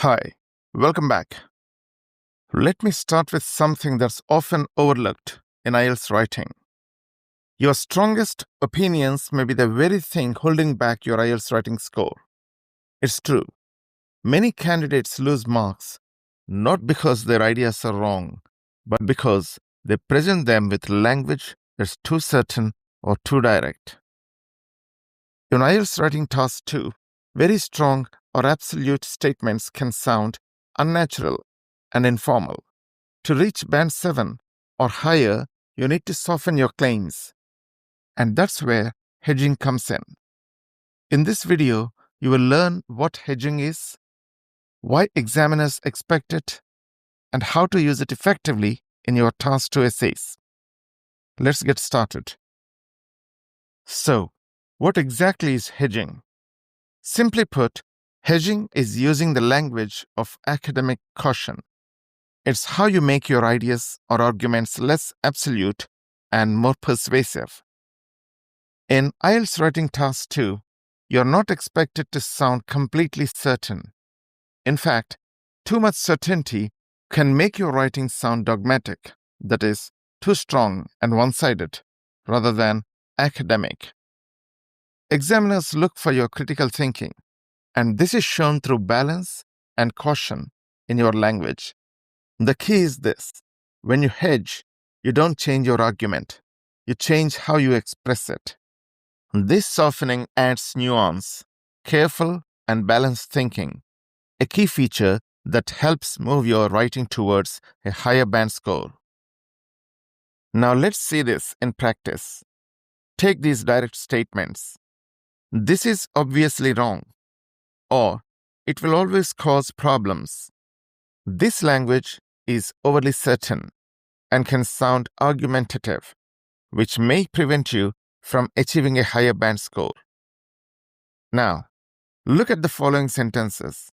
Hi, welcome back. Let me start with something that's often overlooked in IELTS writing. Your strongest opinions may be the very thing holding back your IELTS writing score. It's true. Many candidates lose marks not because their ideas are wrong, but because they present them with language that's too certain or too direct. In IELTS Writing Task 2, very strong or absolute statements can sound unnatural and informal. To reach band 7 or higher, you need to soften your claims. And that's where hedging comes in. In this video, you will learn what hedging is, why examiners expect it, and how to use it effectively in your Task 2 essays. Let's get started. So, what exactly is hedging? Simply put, hedging is using the language of academic caution. It's how you make your ideas or arguments less absolute and more persuasive. In IELTS Writing Task 2, you're not expected to sound completely certain. In fact, too much certainty can make your writing sound dogmatic, that is, too strong and one-sided, rather than academic. Examiners look for your critical thinking, and this is shown through balance and caution in your language. The key is this: when you hedge, you don't change your argument, you change how you express it. This softening adds nuance, careful and balanced thinking, a key feature that helps move your writing towards a higher band score. Now let's see this in practice. Take these direct statements. This is obviously wrong, or it will always cause problems. This language is overly certain and can sound argumentative, which may prevent you from achieving a higher band score. Now, look at the following sentences.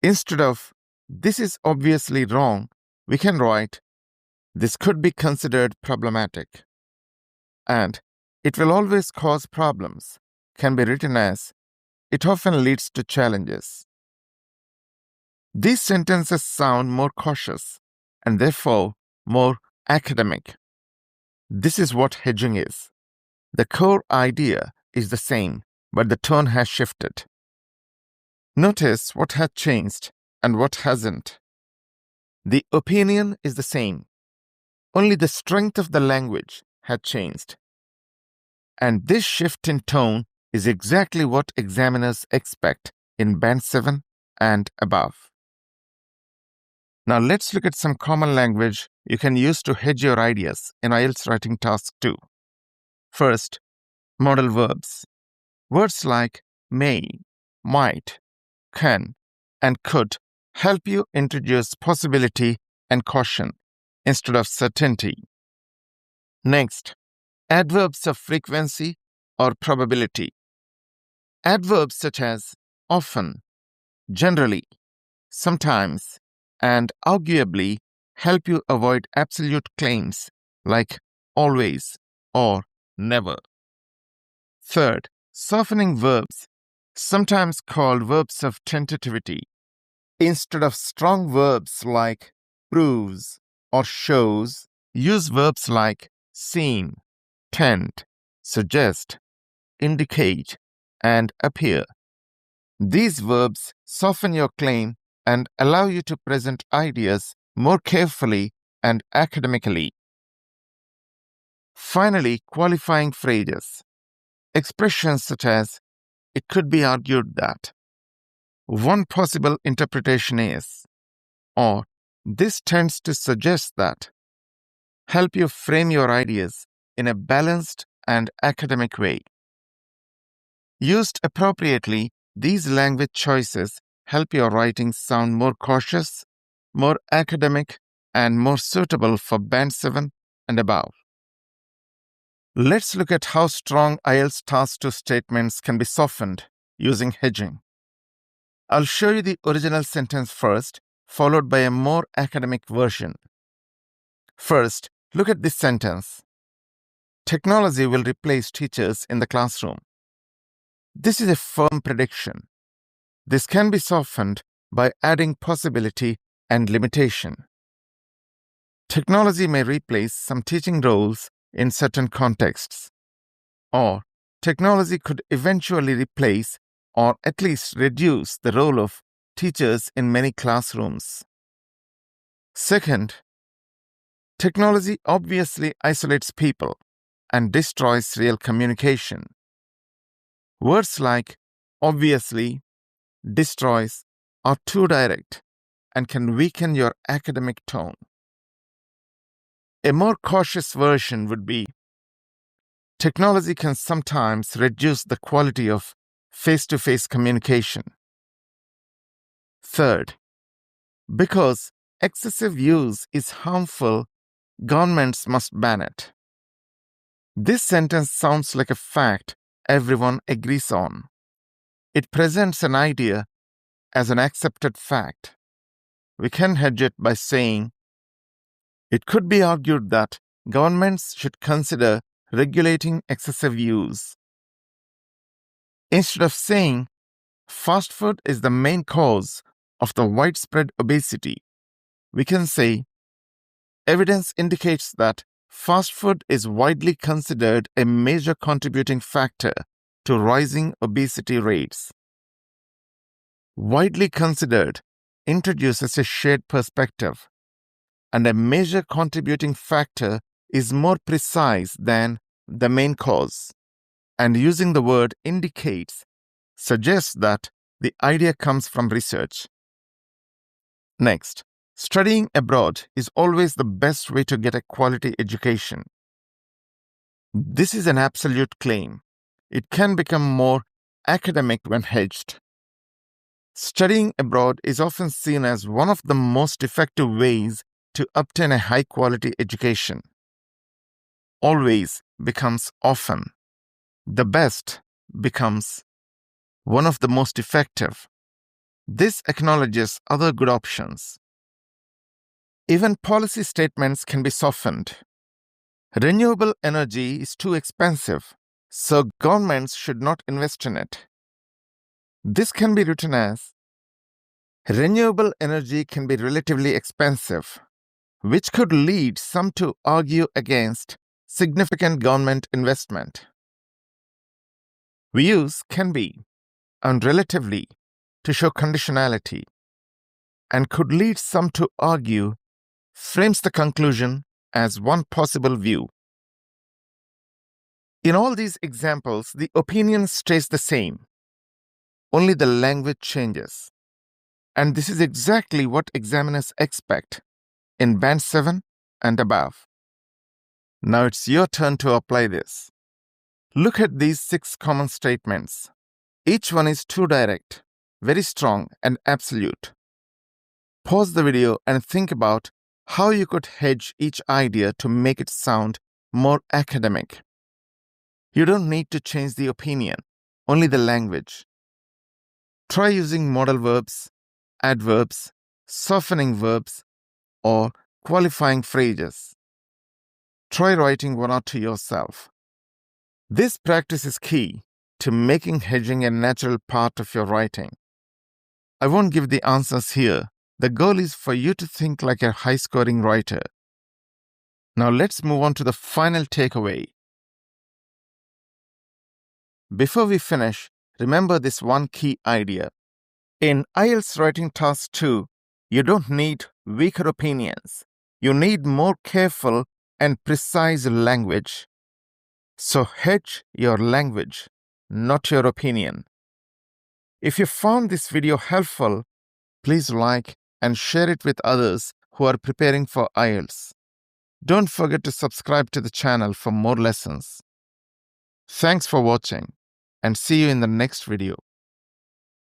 Instead of "this is obviously wrong," we can write "this could be considered problematic." And "it will always cause problems" can be written as "it often leads to challenges." These sentences sound more cautious and therefore more academic. This is what hedging is. The core idea is the same, but the tone has shifted. Notice what has changed and what hasn't. The opinion is the same. Only the strength of the language had changed. And this shift in tone is exactly what examiners expect in Band 7 and above. Now let's look at some common language you can use to hedge your ideas in IELTS Writing Task 2. First, modal verbs. Words like may, might, can, and could help you introduce possibility and caution instead of certainty. Next, adverbs of frequency or probability. Adverbs such as often, generally, sometimes, and arguably help you avoid absolute claims like always or never. Third, softening verbs, sometimes called verbs of tentativity. Instead of strong verbs like proves or shows, use verbs like seem, tend, suggest, indicate, and appear. These verbs soften your claim and allow you to present ideas more carefully and academically. Finally, qualifying phrases. Expressions such as "it could be argued that," "one possible interpretation is," or "this tends to suggest that," help you frame your ideas in a balanced and academic way. Used appropriately, these language choices help your writing sound more cautious, more academic, and more suitable for Band 7 and above. Let's look at how strong IELTS Task 2 statements can be softened using hedging. I'll show you the original sentence first, followed by a more academic version. First, look at this sentence. Technology will replace teachers in the classroom. This is a firm prediction. This can be softened by adding possibility and limitation. Technology may replace some teaching roles in certain contexts, or technology could eventually replace or at least reduce the role of teachers in many classrooms. Second, technology obviously isolates people and destroys real communication. Words like obviously, destroys are too direct and can weaken your academic tone. A more cautious version would be technology can sometimes reduce the quality of face-to-face communication. Third, because excessive use is harmful, governments must ban it. This sentence sounds like a fact everyone agrees on. It presents an idea as an accepted fact. We can hedge it by saying it could be argued that governments should consider regulating excessive use. Instead of saying fast food is the main cause of the widespread obesity, we can say evidence indicates that fast food is widely considered a major contributing factor to rising obesity rates. Widely considered introduces a shared perspective, and a major contributing factor is more precise than the main cause, and using the word suggests that the idea comes from research. Next, studying abroad is always the best way to get a quality education. This is an absolute claim. It can become more academic when hedged. Studying abroad is often seen as one of the most effective ways to obtain a high-quality education. Always becomes often. The best becomes one of the most effective. This acknowledges other good options. Even policy statements can be softened. Renewable energy is too expensive, so governments should not invest in it. This can be written as renewable energy can be relatively expensive, which could lead some to argue against significant government investment. We use can be and relatively to show conditionality, and could lead some to argue frames the conclusion as one possible view. In all these examples, the opinion stays the same, only the language changes. And this is exactly what examiners expect in Band 7 and above. Now it's your turn to apply this. Look at these 6 common statements. Each one is too direct, very strong, and absolute. Pause the video and think about how you could hedge each idea to make it sound more academic. You don't need to change the opinion, only the language. Try using modal verbs, adverbs, softening verbs, or qualifying phrases. Try writing one or two yourself. This practice is key to making hedging a natural part of your writing. I won't give the answers here. The goal is for you to think like a high-scoring writer. Now let's move on to the final takeaway. Before we finish, remember this one key idea. In IELTS Writing Task 2, you don't need weaker opinions. You need more careful and precise language. So hedge your language, not your opinion. If you found this video helpful, please like and share it with others who are preparing for IELTS. Don't forget to subscribe to the channel for more lessons. Thanks for watching, and see you in the next video.